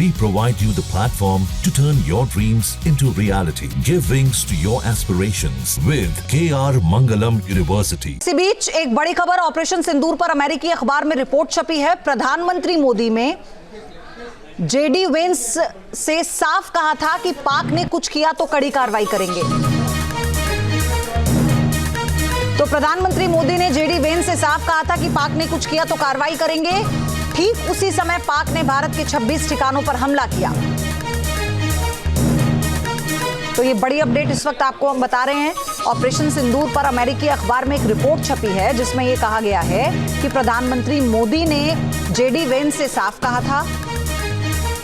We provide you the platform to turn your dreams into reality. Give wings to your aspirations with KR Mangalam University. इसी बीच एक बड़ी खबर operation सिंदूर पर अमेरिकी अखबार में रिपोर्ट छपी है। प्रधानमंत्री मोदी में जेडी वेंस से साफ कहा था कि पाक ने कुछ किया तो कड़ी कार्रवाई करेंगे। तो प्रधानमंत्री मोदी ने जेडी वेंस से साफ कहा था कि पाक ने कुछ किया तो कार्रवाई करेंगे। ठीक उसी समय पाक ने भारत के 26 ठिकानों पर हमला किया। तो ये बड़ी अपडेट इस वक्त आपको हम बता रहे हैं। ऑपरेशन सिंदूर पर अमेरिकी अखबार में एक रिपोर्ट छपी है जिसमें यह कहा गया है कि प्रधानमंत्री मोदी ने जेडी वेंस से साफ कहा था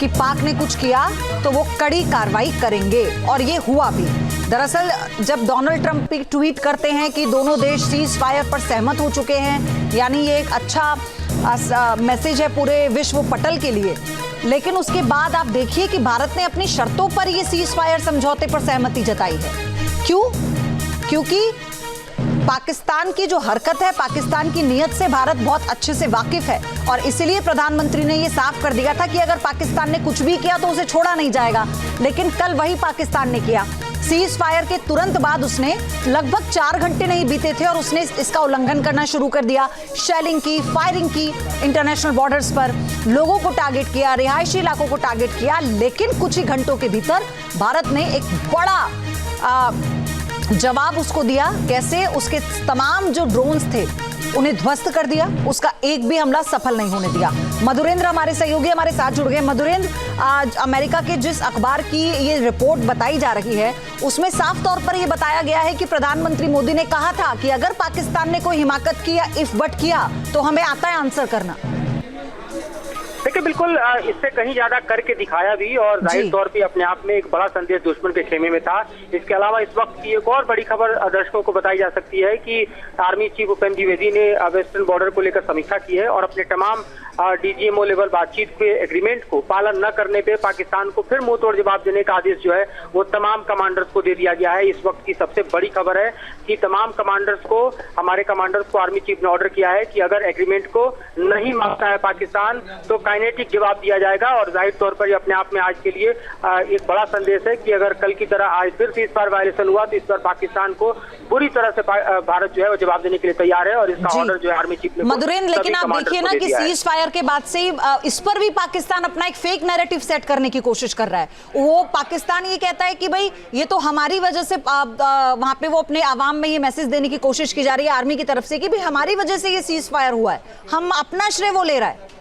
कि पाक ने कुछ किया तो वो कड़ी कार्रवाई करेंगे, और ये हुआ भी। दरअसल जब डोनाल्ड ट्रंप ट्वीट करते हैं कि दोनों देश सीज फायर पर सहमत हो चुके हैं, यानी ये एक अच्छा मैसेज है पूरे विश्व पटल के लिए। लेकिन उसके बाद आप देखिए कि भारत ने अपनी शर्तों पर ये सीज फायर समझौते पर सहमति जताई है। क्यों? क्योंकि पाकिस्तान की जो हरकत है, पाकिस्तान की नीयत से भारत बहुत अच्छे से वाकिफ है, और इसलिए प्रधानमंत्री ने यह साफ कर दिया था कि अगर पाकिस्तान ने कुछ भी किया तो उसे छोड़ा नहीं जाएगा। लेकिन कल वही पाकिस्तान ने किया। सीज फायर के तुरंत बाद उसने लगभग 4 घंटे नहीं बीते थे और उसने इसका उल्लंघन करना शुरू कर दिया। शेलिंग की, फायरिंग की, इंटरनेशनल बॉर्डर्स पर लोगों को टारगेट किया, रिहायशी इलाकों को टारगेट किया। लेकिन कुछ ही घंटों के भीतर भारत ने एक बड़ा जवाब उसको दिया। कैसे? उसके तमाम जो ड्रोन्स थे उन्हें ध्वस्त कर दिया। उसका एक भी हमला सफल नहीं होने दिया। मधुरेंद्र हमारे सहयोगी हमारे साथ जुड़ गए। मधुरेंद्र, आज अमेरिका के जिस अखबार की ये रिपोर्ट बताई जा रही है उसमें साफ तौर पर यह बताया गया है कि प्रधानमंत्री मोदी ने कहा था कि अगर पाकिस्तान ने कोई हिमाकत की या इफ बट किया तो हमें आता है आंसर करना। देखिए, बिल्कुल इससे कहीं ज्यादा करके दिखाया भी, और जाहिर तौर पे अपने आप में एक बड़ा संदेश दुश्मन के खेमे में था। इसके अलावा इस वक्त की एक और बड़ी खबर दर्शकों को बताई जा सकती है कि आर्मी चीफ उपेंद्र द्विवेदी ने वेस्टर्न बॉर्डर को लेकर समीक्षा की है और अपने तमाम डीजीएमओ लेवल बातचीत के एग्रीमेंट को पालन न करने पे पाकिस्तान को फिर मुंह तोड़ जवाब देने का आदेश जो है वो तमाम कमांडर्स को दे दिया गया है। इस वक्त की सबसे बड़ी खबर है कि तमाम कमांडर्स को, हमारे कमांडर्स को आर्मी चीफ ने ऑर्डर किया है कि अगर एग्रीमेंट को नहीं मानता है पाकिस्तान तो काइनेटिक जवाब दिया जाएगा। और जाहिर तौर पर अपने आप में आज के लिए एक बड़ा संदेश है कि अगर कल की तरह आज फिर सीज फायर वायलेशन हुआ तो इस पर पाकिस्तान को बुरी तरह से भारत जो है वो जवाब देने के लिए तैयार है, और इसका ऑर्डर जो है आर्मी चीफ ने मधुरेंद्र, लेकिन आप देखिए ना कि सीज फायर के बाद से इस पर भी पाकिस्तान अपना एक फेक नैरेटिव सेट करने की कोशिश कर रहा है। वो पाकिस्तान ये कहता है कि भाई ये तो हमारी वजह से, वहां पे वो अपने आवाम में ये मैसेज देने की कोशिश की जा रही है आर्मी की तरफ से कि भाई हमारी वजह से ये सीज फायर हुआ है, हम अपना श्रेय वो ले रहा है।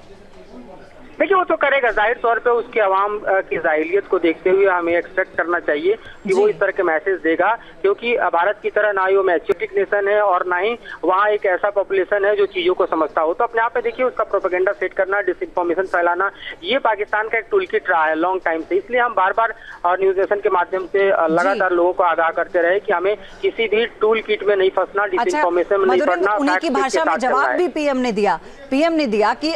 देखिए, वो तो करेगा, जाहिर तौर पे उसके अवाम की जाहिलियत को देखते हुए हमें एक्सपेक्ट करना चाहिए कि वो इस तरह के मैसेज देगा, क्योंकि भारत की तरह ना ही वो मैच्योरिटी नेशन है और ना ही वहाँ एक ऐसा पॉपुलेशन है जो चीजों को समझता हो। तो अपने आप में देखिए उसका प्रोपेगेंडा सेट करना, डिसइंफॉर्मेशन फैलाना, ये पाकिस्तान का एक टूल किट रहा है लॉन्ग टाइम से। इसलिए हम बार बार न्यूज नेशन के माध्यम से लगातार लोगों को आगाह करते रहे कि हमें किसी भी टूल किट में नहीं फंसना, डिसइंफॉर्मेशन में नहीं पड़ना। उन्हीं की भाषा में जवाब भी पीएम ने दिया कि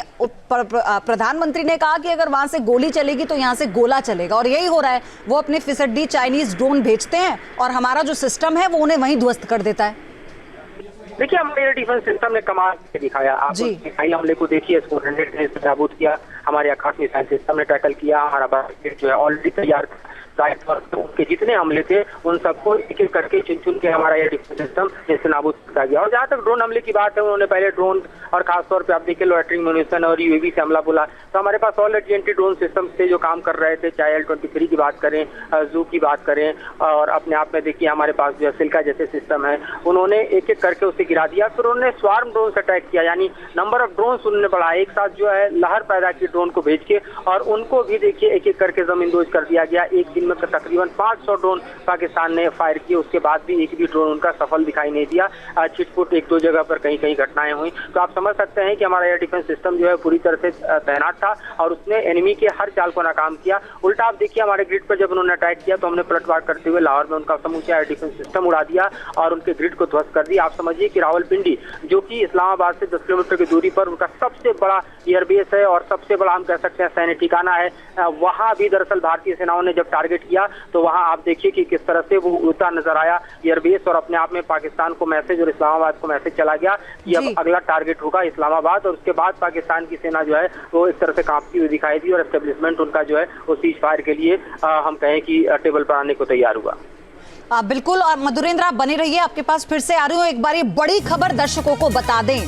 प्रधानमंत्री ने कहा कि अगर वहां से गोली चलेगी तो यहां से गोला चलेगा, और यही हो रहा है। वो अपने फिसड्डी चाइनीज ड्रोन भेजते हैं और हमारा जो सिस्टम है वो उन्हें वहीं ध्वस्त कर देता है। देखिए, हमारे डिफेंस सिस्टम ने कमाल के दिखाया। आप मिसाइल हमले को देखिए, 400 ने नाबूद किया, हमारे आकाश मिसाइल सिस्टम ने टैकल किया, हमारा बास्केट जो है ऑलरेडी तैयार था। उनके जितने हमले थे उन सबको एक एक करके चुन चुन के हमारा ये डिफेंस सिस्टम जैसे नाबूद किया गया। और जहाँ तक ड्रोन हमले की बात है, उन्होंने पहले ड्रोन और खासतौर पे आप देखिए लॉयटरिंग म्यूनिशन और यूएवी से हमला बोला, तो हमारे पास ऑलरेडी एंटी ड्रोन सिस्टम से जो काम कर रहे थे, चाहे L-23 की बात करें, जू की बात करें, और अपने आप में देखिए हमारे पास जो सिल्का जैसे सिस्टम है, उन्होंने एक एक करके उसे गिरा दिया। फिर उन्होंने स्वार्म ड्रोन से अटैक किया, यानी नंबर ऑफ ड्रोन उन्होंने बढ़ाया, एक साथ जो है लहर पैदा की ड्रोन को भेज के, और उनको भी देखिए एक एक करके जमींदोज कर दिया गया। एक दिन में तकरीबन 500 ड्रोन पाकिस्तान ने फायर किए, उसके बाद भी एक भी ड्रोन उनका सफल दिखाई नहीं दिया। छिटपुट 1-2 जगह पर कहीं कहीं घटनाएं हुई। तो आप समझ सकते हैं कि हमारा एयर डिफेंस सिस्टम जो है पूरी तरह से तैनात था और उसने एनिमी के हर चाल को नाकाम किया। उल्टा आप देखिए हमारे ग्रिड पर जब उन्होंने अटैक किया तो हमने पलटवार करते हुए लाहौर में उनका समूचा एयर डिफेंस सिस्टम उड़ा दिया और उनके ग्रिड को ध्वस्त कर दिया। आप समझिए कि रावलपिंडी जो कि इस्लामाबाद से 10 किलोमीटर की दूरी पर उनका सबसे बड़ा एयरबेस है और सबसे बड़ा हम कह सकते हैं सैन्य ठिकाना है, वहां भी दरअसल भारतीय सेनाओं ने जब टारगेट टारगेट किया तो वहां आप देखिए कि किस तरह से वो उड़ता नजर आया एयरबेस, और अपने आप में पाकिस्तान को मैसेज और इस्लामाबाद को मैसेज चला गया कि अब अगला टारगेट होगा इस्लामाबाद। और उसके बाद पाकिस्तान की सेना जो है वो एक तरह से कांपती हुई दिखाई दी और एस्टेब्लिशमेंट उनका जो है वो सीज फायर के लिए हम कहें कि टेबल पर आने को तैयार हुआ। बिल्कुल। और मधुरेंद्र आप बने रहिए, आपके पास फिर से आ रही हूँ। एक बार ये बड़ी खबर दर्शकों को बता दें,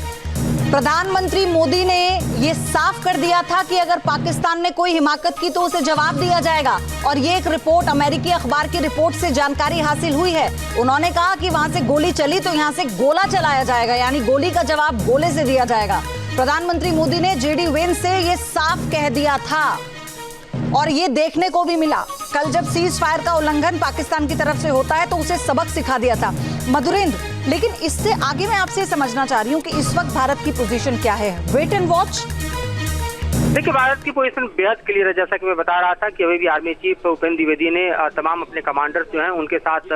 प्रधानमंत्री मोदी ने ये साफ कर दिया था कि अगर पाकिस्तान ने कोई हिमाकत की तो उसे जवाब दिया जाएगा। और ये एक रिपोर्ट, अमेरिकी अखबार की रिपोर्ट से जानकारी हासिल हुई है। उन्होंने कहा कि वहां से गोली चली तो यहां से गोला चलाया जाएगा, यानी गोली का जवाब गोले से दिया जाएगा। प्रधानमंत्री मोदी ने जेडी वेंस से ये साफ कह दिया था और ये देखने को भी मिला। कल जब सीज फायर का उल्लंघन पाकिस्तान की तरफ से होता है तो उसे सबक सिखा दिया था। मधुरेंद्र, लेकिन इससे आगे मैं आपसे समझना चाह रही हूँ कि इस वक्त भारत की पोजीशन क्या है? Wait and watch. देखिए, भारत की पोजीशन बेहद क्लियर है। जैसा कि मैं बता रहा था कि अभी भी आर्मी चीफ उपेंद्र द्विवेदी ने तमाम अपने कमांडर्स जो हैं उनके साथ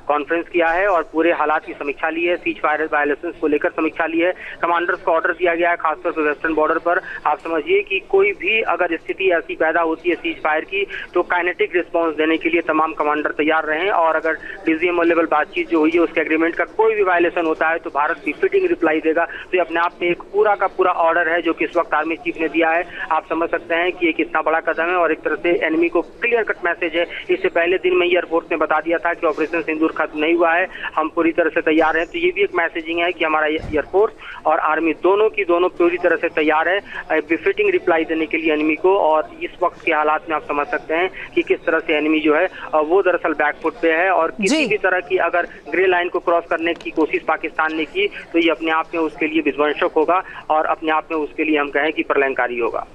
कॉन्फ्रेंस किया है और पूरे हालात की समीक्षा ली है। सीज फायर वायलेशंस को लेकर समीक्षा ली है। कमांडर्स को ऑर्डर दिया गया है, खासतौर पर वेस्टर्न बॉर्डर पर। आप समझिए कि कोई भी अगर स्थिति ऐसी पैदा होती है सीज फायर की तो काइनेटिक रिस्पॉन्स देने के लिए तमाम कमांडर तैयार रहे। और अगर डीजीएमओ लेवल बातचीत जो हुई है उसके एग्रीमेंट का कोई भी वायलेशन होता है तो भारत बिफिटिंग रिप्लाई देगा। तो ये अपने आप में एक पूरा का पूरा ऑर्डर है जो कि इस वक्त आर्मी चीफ ने दिया है। आप समझ सकते हैं कि ये कितना बड़ा कदम है और एक तरह से एनिमी को क्लियर कट मैसेज है। इससे पहले दिन में एयरफोर्स ने बता दिया था कि ऑपरेशन सिंदूर खत्म नहीं हुआ है, हम पूरी तरह से तैयार हैं। तो ये भी एक मैसेजिंग है कि हमारा एयरफोर्स और आर्मी दोनों पूरी तरह से तैयार है बिफिटिंग रिप्लाई देने के लिए एनिमी को। और इस वक्त के हालात में आप समझ सकते हैं कि किस तरह से एनिमी जो है वो दरअसल बैकफुट पे है और किसी भी तरह की अगर ग्रे लाइन को क्रॉस करने की कोशिश पाकिस्तान ने की तो ये अपने आप में उसके लिए विध्वंसक होगा और अपने आप में उसके लिए हम कहें कि प्रलयंकारी होगा।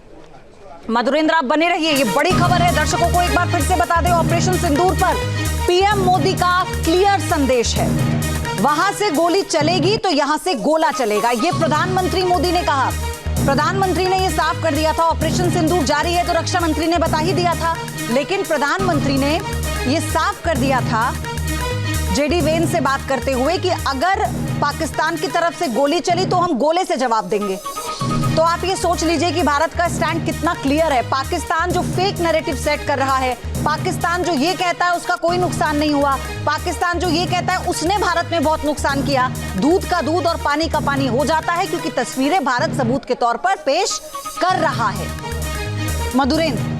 मधुरेंद्र, आप बने रहिए, ये बड़ी खबर है। दर्शकों को एक बार फिर से बता दें, ऑपरेशन सिंदूर पर पीएम मोदी का क्लियर संदेश है। वहां से गोली चलेगी तो यहां से गोला चलेगा, ये प्रधानमंत्री मोदी ने कहा। प्रधानमंत्री ने यह साफ कर दिया था। ऑपरेशन सिंदूर जारी है तो रक्षा मंत्री ने बता ही दिया था, लेकिन प्रधानमंत्री ने यह साफ कर दिया था जेडी वेंस से बात करते हुए कि अगर पाकिस्तान की तरफ से गोली चली तो हम गोले से जवाब देंगे। तो आप ये सोच लीजिए कि भारत का स्टैंड कितना क्लियर है। पाकिस्तान जो फेक नैरेटिव सेट कर रहा है, पाकिस्तान जो ये कहता है उसका कोई नुकसान नहीं हुआ, पाकिस्तान जो ये कहता है उसने भारत में बहुत नुकसान किया, दूध का दूध और पानी का पानी हो जाता है क्योंकि तस्वीरें भारत सबूत के तौर पर पेश कर रहा है। मधुरेंद्र,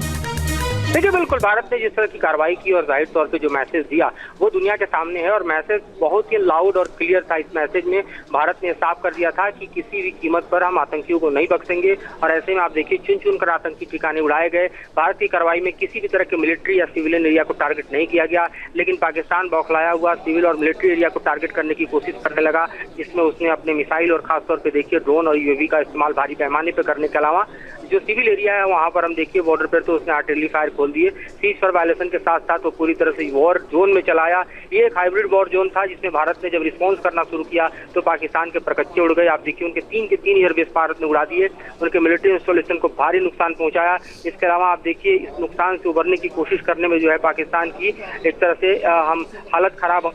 देखिए, बिल्कुल भारत ने जिस तरह की कार्रवाई की और जाहिर तौर पे जो मैसेज दिया वो दुनिया के सामने है और मैसेज बहुत ही लाउड और क्लियर था। इस मैसेज में भारत ने साफ कर दिया था कि किसी भी कीमत पर हम आतंकियों को नहीं बख्शेंगे। और ऐसे में आप देखिए चुन चुन कर आतंकी ठिकाने उड़ाए गए। भारत की कार्रवाई में किसी भी तरह के मिलिट्री या सिविलियन एरिया को टारगेट नहीं किया गया, लेकिन पाकिस्तान बौखलाया हुआ सिविल और मिलिट्री एरिया को टारगेट करने की कोशिश करने लगा, जिसमें उसने अपने मिसाइल और खासतौर पर देखिए ड्रोन और यूएवी का इस्तेमाल भारी पैमाने पर करने के अलावा जो सिविल एरिया है वहां पर हम देखिए बॉर्डर पर तो उसने आर्टिलरी फायर खोल दिए। सीज फायर वायलेशन के साथ साथ वो पूरी तरह से वॉर जोन में चलाया। ये एक हाइब्रिड वॉर जोन था जिसमें भारत ने जब रिस्पॉन्स करना शुरू किया तो पाकिस्तान के परकच्चे उड़ गए। आप देखिए उनके तीन एयरबेस भारत ने उड़ा दिए, उनके मिलिट्री इंस्टॉलेशन को भारी नुकसान पहुंचाया। इसके अलावा आप देखिए इस नुकसान से उबरने की कोशिश करने में जो है पाकिस्तान की एक तरह से हम हालत खराब।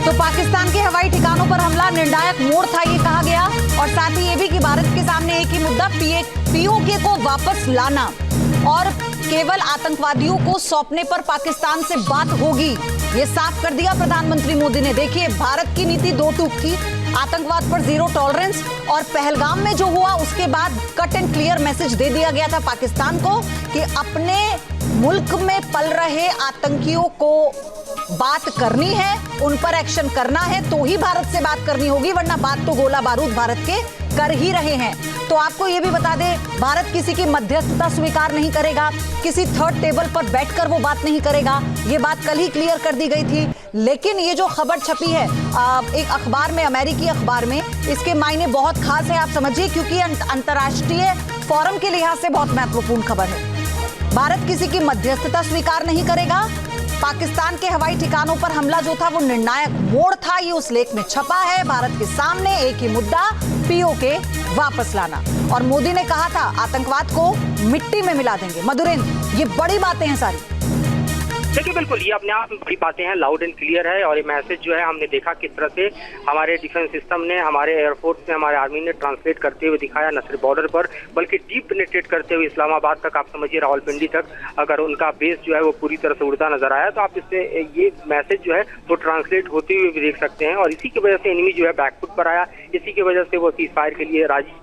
तो पाकिस्तान के हवाई ठिकानों पर हमला निर्णायक मोड़ था, ये कहा गया। और साथ ही ये भी कि भारत के सामने एक ही मुद्दा, पीओके को वापस लाना और केवल आतंकवादियों को सौंपने पर पाकिस्तान से बात होगी, ये साफ कर दिया प्रधानमंत्री मोदी ने। देखिए, भारत की नीति दो टूक थी, आतंकवाद पर जीरो टॉलरेंस, और पहलगाम में जो हुआ उसके बाद कट एंड क्लियर मैसेज दे दिया गया था पाकिस्तान को कि अपने मुल्क में पल रहे आतंकियों को बात करनी है, उन पर एक्शन करना है तो ही भारत से बात करनी होगी, वरना बात तो गोला बारूद भारत के कर ही रहे हैं। तो आपको यह भी बता दें, भारत किसी की मध्यस्थता स्वीकार नहीं करेगा, किसी थर्ड टेबल पर बैठकर वो बात नहीं करेगा, ये बात कल ही क्लियर कर दी गई थी। लेकिन ये जो खबर छपी है एक अखबार में, अमेरिकी अखबार में, इसके मायने बहुत खास है, आप समझिए, क्योंकि अंतर्राष्ट्रीय फोरम के लिहाज से बहुत महत्वपूर्ण खबर है। भारत किसी की मध्यस्थता स्वीकार नहीं करेगा। पाकिस्तान के हवाई ठिकानों पर हमला जो था वो निर्णायक मोड़ था, ये उस लेख में छपा है। भारत के सामने एक ही मुद्दा, पीओके वापस लाना। और मोदी ने कहा था आतंकवाद को मिट्टी में मिला देंगे। मधुरेंद्र, ये बड़ी बातें हैं सारी। देखिए बिल्कुल ये अपने आप में बड़ी बातें हैं, लाउड एंड क्लियर है। और ये मैसेज जो है हमने देखा किस तरह से हमारे डिफेंस सिस्टम ने, हमारे एयरफोर्स ने, हमारे आर्मी ने ट्रांसलेट करते हुए दिखाया, न सिर्फ बॉर्डर पर बल्कि डीप पेनिट्रेट करते हुए इस्लामाबाद तक, आप समझिए रावलपिंडी तक, अगर उनका बेस जो है वो पूरी तरह से उड़ता नजर आया तो आप इससे ये मैसेज जो है वो ट्रांसलेट होते हुए भी देख सकते हैं। और इसी की वजह से एनिमी जो है बैकफुट पर आया, इसी की वजह से वो सीज फायर के लिए राजी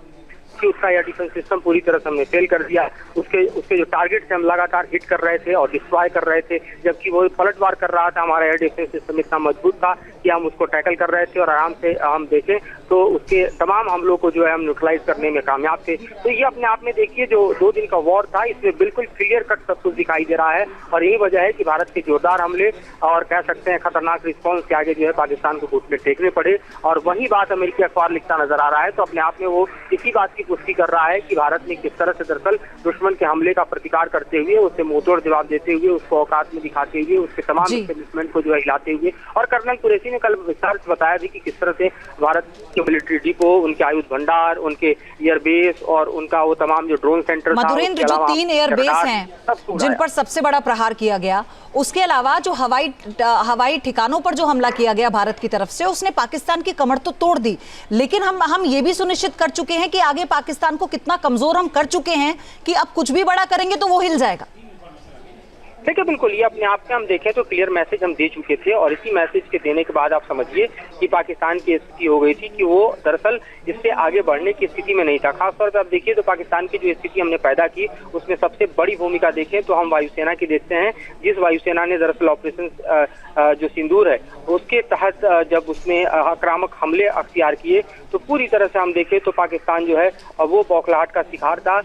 कि उसका यह डिफेंस सिस्टम पूरी तरह से हमने फेल कर दिया। उसके जो टारगेट से हम लगातार हिट कर रहे थे और डिस्ट्रॉय कर रहे थे, जबकि वो पलटवार कर रहा था। हमारा एयर डिफेंस सिस्टम इतना मजबूत था कि हम उसको टैकल कर रहे थे और आराम से हम देखें तो उसके तमाम हमलों को जो है हम न्यूट्रलाइज करने में कामयाब थे। तो ये अपने आप में देखिए जो 2 दिन का वॉर था, इसमें बिल्कुल क्लियर कट सब कुछ दिखाई दे रहा है। और यही वजह है कि भारत के जोरदार हमले और कह सकते हैं खतरनाक रिस्पॉन्स के आगे जो है पाकिस्तान को घुटने टेकने पड़े। और वही बात अमेरिकी अखबार लिखता नजर आ रहा है। तो अपने आप में वो इसी बात की पुष्टि कर रहा है कि भारत ने किस तरह से दरअसल दुश्मन के हमले का प्रतिकार करते हुए, उससे मुंहतोड़ जवाब देते हुए, उसको औकात में दिखाते हुए, उसके तमाम एस्टेब्लिशमेंट को जो है हिलाते हुए। और कर्नल कुरैशी ने कल विस्तार से बताया भी कि किस तरह से भारत के मिलिट्री डिपो, उनके आयुध भंडार, उनके एयरबेस और उनका वो तमाम जो ड्रोन सेंटर था, मधुरेंद्र जो 3 एयरबेस हैं जिन पर सबसे बड़ा प्रहार किया गया, उसके अलावा जो हवाई ठिकानों पर जो हमला किया गया भारत की तरफ से, उसने पाकिस्तान की कमर तो तोड़ दी। लेकिन हम ये भी सुनिश्चित कर चुके हैं कि आगे पाकिस्तान को कितना कमजोर हम कर चुके हैं कि अब कुछ भी बड़ा करेंगे तो वो हिल जाएगा। ठीक है, बिल्कुल ये अपने आप में हम देखें तो क्लियर मैसेज हम दे चुके थे। और इसी मैसेज के देने के बाद आप समझिए कि पाकिस्तान की स्थिति हो गई थी कि वो दरअसल इससे आगे बढ़ने की स्थिति में नहीं था। खासतौर पर आप देखिए तो पाकिस्तान की जो स्थिति हमने पैदा की उसमें सबसे बड़ी भूमिका देखें तो हम वायुसेना की देखते हैं, जिस वायुसेना ने दरअसल ऑपरेशन जो सिंदूर है उसके तहत जब उसने आक्रामक हमले अख्तियार किए तो पूरी तरह से हम देखें तो पाकिस्तान जो है वो बौखलाहट का शिकार था।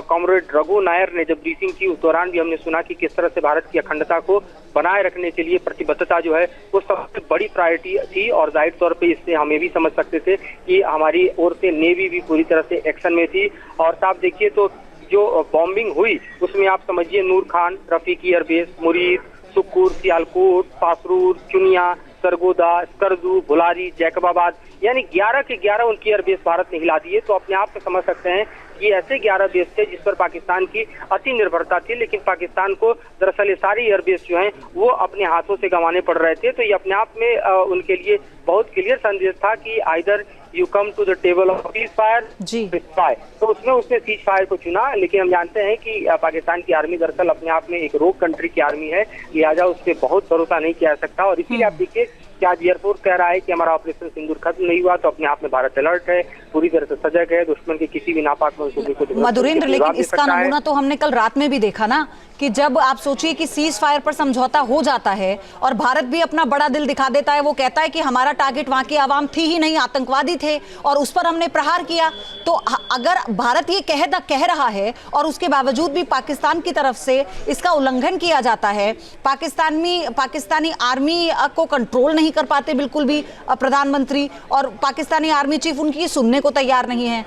कॉमरेड रघु नायर ने जब ब्रीफिंग की उस दौरान भी हमने सुना कि किस तरह से भारत की अखंडता को बनाए रखने के लिए प्रतिबद्धता जो है वो सबसे बड़ी प्रायोरिटी थी। और जाहिर तौर पे इससे हमें भी समझ सकते थे कि हमारी ओर से नेवी भी पूरी तरह से एक्शन में थी। और साफ देखिए तो जो बॉम्बिंग हुई उसमें आप समझिए नूर खान, रफीक एयरबेस, मुरीद, सुक्कुर, सियालकोट, पासरूर, चुनिया, सरगोदा, स्कर्दू, भुलारी, जैकबाबाद, यानी 11 के 11 उनकी एयरबेस भारत ने हिला दिए। तो अपने आप में समझ सकते हैं ये ऐसे 11 बेस थे जिस पर पाकिस्तान की अति निर्भरता थी, लेकिन पाकिस्तान को दरअसल ये सारी एयरबेस जो हैं वो अपने हाथों से गंवाने पड़ रहे थे। तो ये अपने आप में उनके लिए बहुत क्लियर संदेश था कि either you come to the table of ceasefire, तो उसने सीज फायर को चुना। लेकिन हम जानते हैं कि पाकिस्तान की आर्मी दरअसल अपने आप में एक रोग कंट्री की आर्मी है, लिहाजा उस पर बहुत भरोसा नहीं किया जा सकता। और इसीलिए आप देखिए कि आज एयरफोर्स कह रहा है कि हमारा ऑपरेशन सिंदूर खत्म नहीं हुआ, तो अपने आप में भारत अलर्ट है, पूरी तरह से सजग है, दुश्मन के किसी भी नापाक मंसूबे को। मधुरेंद्र, लेकिन इसका नमूना तो हमने कल रात में भी देखा ना कि जब आप सोचिए कि सीज फायर पर समझौता हो जाता है और भारत भी अपना बड़ा दिल दिखा देता है, वो कहता है कि हमारा टारगेट वहां की आवाम थी ही नहीं, आतंकवादी थे और उस पर हमने प्रहार किया। तो अगर भारत ये कह रहा है और उसके बावजूद भी पाकिस्तान की तरफ से इसका उल्लंघन किया जाता है, पाकिस्तानी आर्मी को कंट्रोल नहीं कर पाते बिल्कुल भी प्रधानमंत्री, और पाकिस्तानी आर्मी चीफ उनकी सुनने को तैयार नहीं है,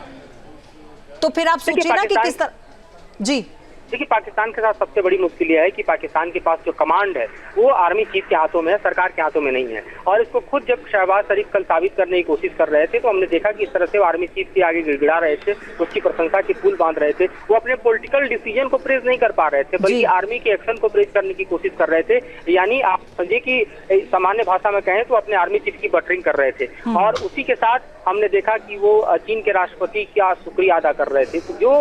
तो फिर आप सोचिए ना कि किस तरह। जी देखिए, पाकिस्तान के साथ सबसे बड़ी मुश्किल यह है कि पाकिस्तान के पास जो कमांड है वो आर्मी चीफ के हाथों में है, सरकार के हाथों में नहीं है। और इसको खुद जब शहबाज शरीफ कल साबित करने की कोशिश कर रहे थे तो हमने देखा कि इस तरह से वो आर्मी चीफ के आगे गिड़गिड़ा रहे थे, उसकी प्रशंसा की पुल बांध रहे थे। वो अपने पॉलिटिकल डिसीजन को प्रेज नहीं कर पा रहे थे, बल्कि आर्मी के एक्शन को प्रेज करने की कोशिश कर रहे थे। यानी आप समझिए कि सामान्य भाषा में कहें तो अपने आर्मी चीफ की बटरिंग कर रहे थे। और उसी के साथ हमने देखा कि वो चीन के राष्ट्रपति का शुक्रिया अदा कर रहे थे। तो जो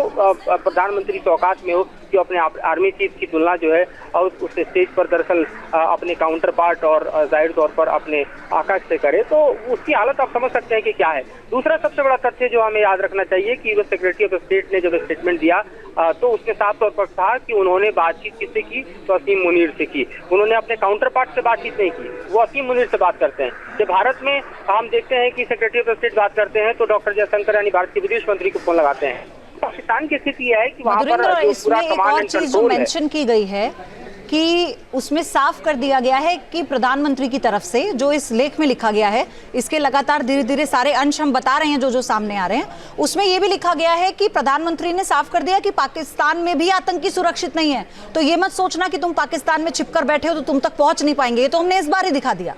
प्रधानमंत्री की औकात में हो कि अपने आर्मी चीफ की तुलना जो है और उस स्टेज पर दरअसल अपने काउंटर पार्ट और जाहिर तौर पर अपने आकाश से करे, तो उसकी हालत आप समझ सकते हैं कि क्या है। दूसरा सबसे बड़ा तथ्य जो हमें याद रखना चाहिए कि वो सेक्रेटरी ऑफ स्टेट ने जब स्टेटमेंट दिया तो उसने साफ तौर पर कहा कि उन्होंने बातचीत किससे की, तो असीम मुनीर से की। उन्होंने अपने काउंटर पार्ट से बातचीत नहीं की, वो असीम मुनीर से बात करते हैं। जब भारत में हम देखते हैं कि सेक्रेटरी ऑफ स्टेट बात करते हैं तो डॉक्टर जयशंकर यानी भारत के विदेश मंत्री को फोन लगाते हैं। पाकिस्तान की स्थिति है कि वहां पर इसमें एक और चीज जो मेंशन की गई है कि उसमें साफ कर दिया गया है कि प्रधानमंत्री की तरफ से जो इस लेख में लिखा गया है, इसके लगातार धीरे धीरे सारे अंश हम बता रहे हैं जो सामने आ रहे हैं, उसमें यह भी लिखा गया है कि प्रधानमंत्री ने साफ कर दिया कि पाकिस्तान में भी आतंकी सुरक्षित नहीं है। तो ये मत सोचना कि तुम पाकिस्तान में छिपकर बैठे हो तो तुम तक पहुंच नहीं पाएंगे, ये तो हमने इस बार ही दिखा दिया।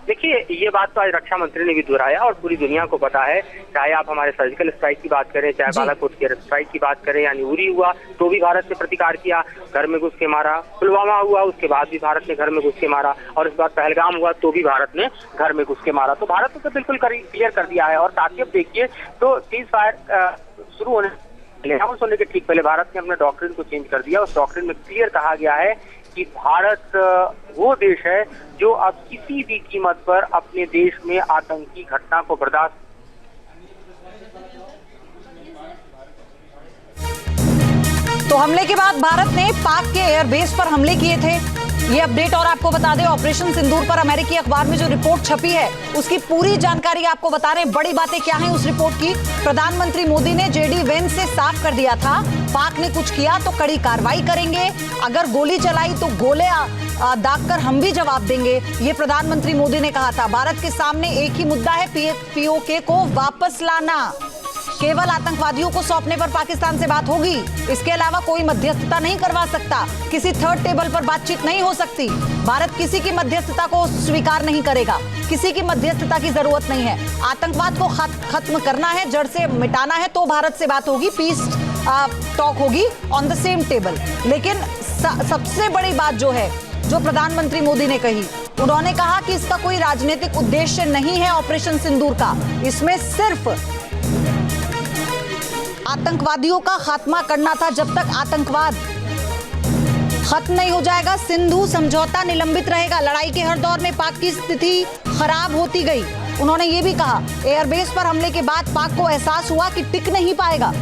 देखिए, ये बात तो आज रक्षा मंत्री ने भी दोहराया और पूरी दुनिया को पता है, चाहे आप हमारे सर्जिकल स्ट्राइक की बात करें, चाहे बालाकोट के स्ट्राइक की बात करें, यानी उरी हुआ तो भी भारत ने प्रतिकार किया, घर में घुस के मारा, पुलवामा हुआ उसके बाद भी भारत ने घर में घुस के मारा, और इस बार पहलगाम हुआ तो भी भारत ने घर में घुस के मारा। तो भारत ने तो बिल्कुल क्लियर कर दिया है। और साथ ही अब देखिए तो सीज फायर शुरू होने के ठीक पहले भारत ने अपने डॉक्ट्रिन को चेंज कर दिया। उस डॉक्ट्रिन में क्लियर कहा गया है कि भारत वो देश है जो अब किसी भी कीमत पर अपने देश में आतंकी घटना को बर्दाश्त। तो हमले के बाद भारत ने पाक के एयरबेस पर हमले किए थे। ये अपडेट और आपको बता दें, ऑपरेशन सिंदूर पर अमेरिकी अखबार में जो रिपोर्ट छपी है उसकी पूरी जानकारी आपको बता रहे हैं। बड़ी बातें क्या हैं उस रिपोर्ट की। प्रधानमंत्री मोदी ने जेडी वेंस से साफ कर दिया था, पाक ने कुछ किया तो कड़ी कार्रवाई करेंगे, अगर गोली चलाई तो गोले दाग कर हम भी जवाब देंगे, ये प्रधानमंत्री मोदी ने कहा था। भारत के सामने एक ही मुद्दा है, पीओके को वापस लाना। केवल आतंकवादियों को सौंपने पर पाकिस्तान से बात होगी, इसके अलावा कोई मध्यस्थता नहीं करवा सकता, किसी थर्ड टेबल पर बातचीत नहीं हो सकती। भारत किसी की मध्यस्थता को स्वीकार नहीं करेगा, किसी की मध्यस्थता की जरूरत नहीं है। आतंकवाद को खत्म करना है, जड़ से मिटाना है तो भारत से बात होगी, पीस टॉक होगी ऑन द सेम टेबल। लेकिन सबसे बड़ी बात जो है, जो प्रधानमंत्री मोदी ने कही, उन्होंने कहा कि इसका कोई राजनीतिक उद्देश्य नहीं है ऑपरेशन सिंदूर का, इसमें सिर्फ आतंकवादियों का खात्मा करना था। जब तक आतंकवाद खत्म नहीं हो जाएगा, सिंधु समझौता निलंबित रहेगा। लड़ाई के हर दौर में पाक की स्थिति खराब होती गई। उन्होंने ये भी कहा, एयरबेस पर हमले के बाद पाक को एहसास हुआ कि टिक नहीं पाएगा।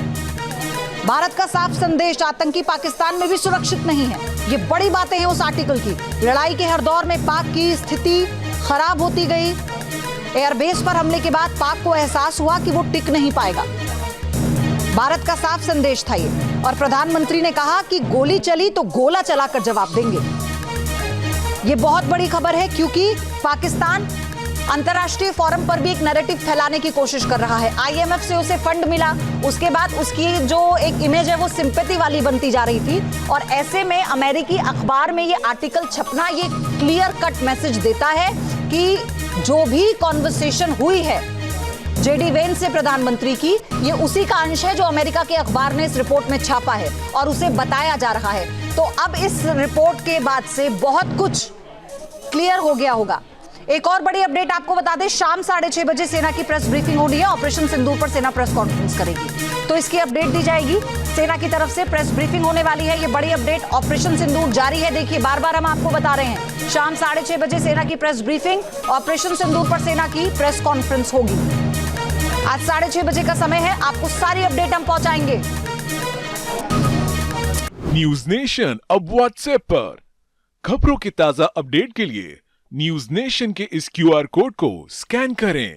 भारत का साफ संदेश, आतंकी पाकिस्तान में भी सुरक्षित नहीं है। ये बड़ी बातें हैं उस आर्टिकल की। लड़ाई के हर दौर में पाक की स्थिति खराब होती गई। एयरबेस पर हमले के बाद पाक को एहसास हुआ कि वो टिक नहीं पाएगा। भारत का साफ संदेश था ये। और प्रधानमंत्री ने कहा कि गोली चली तो गोला चलाकर जवाब देंगे। ये बहुत बड़ी खबर है क्योंकि पाकिस्तान अंतर्राष्ट्रीय फोरम पर भी एक नैरेटिव फैलाने की कोशिश कर रहा है। आईएमएफ से उसे फंड मिला, उसके बाद उसकी जो एक इमेज है वो सिंपैथी वाली बनती जा रही थी। और ऐसे में अमेरिकी अखबार में ये आर्टिकल छपना ये क्लियर कट मैसेज देता है कि जो भी कॉन्वर्सेशन हुई है जेडी वेंस से प्रधानमंत्री की, ये उसी का अंश है जो अमेरिका के अखबार ने इस रिपोर्ट में छापा है और उसे बताया जा रहा है। तो अब इस रिपोर्ट के बाद से बहुत कुछ क्लियर हो गया होगा। एक और बड़ी अपडेट आपको बता दें, शाम 6:30 बजे सेना की प्रेस ब्रीफिंग होनी है। ऑपरेशन सिंदूर पर सेना प्रेस कॉन्फ्रेंस करेगी, तो इसकी अपडेट दी जाएगी। सेना की तरफ से प्रेस ब्रीफिंग होने वाली है। ये बड़ी अपडेट, ऑपरेशन सिंदूर जारी है। देखिए, बार बार हम आपको बता रहे हैं, शाम 6:30 बजे सेना की प्रेस ब्रीफिंग, ऑपरेशन सिंदूर पर सेना की प्रेस कॉन्फ्रेंस होगी। आज 6:30 बजे का समय है, आपको सारी अपडेट हम पहुंचाएंगे। न्यूज नेशन अब व्हाट्सएप पर खबरों की ताजा अपडेट के लिए न्यूज नेशन के इस QR कोड को स्कैन करें।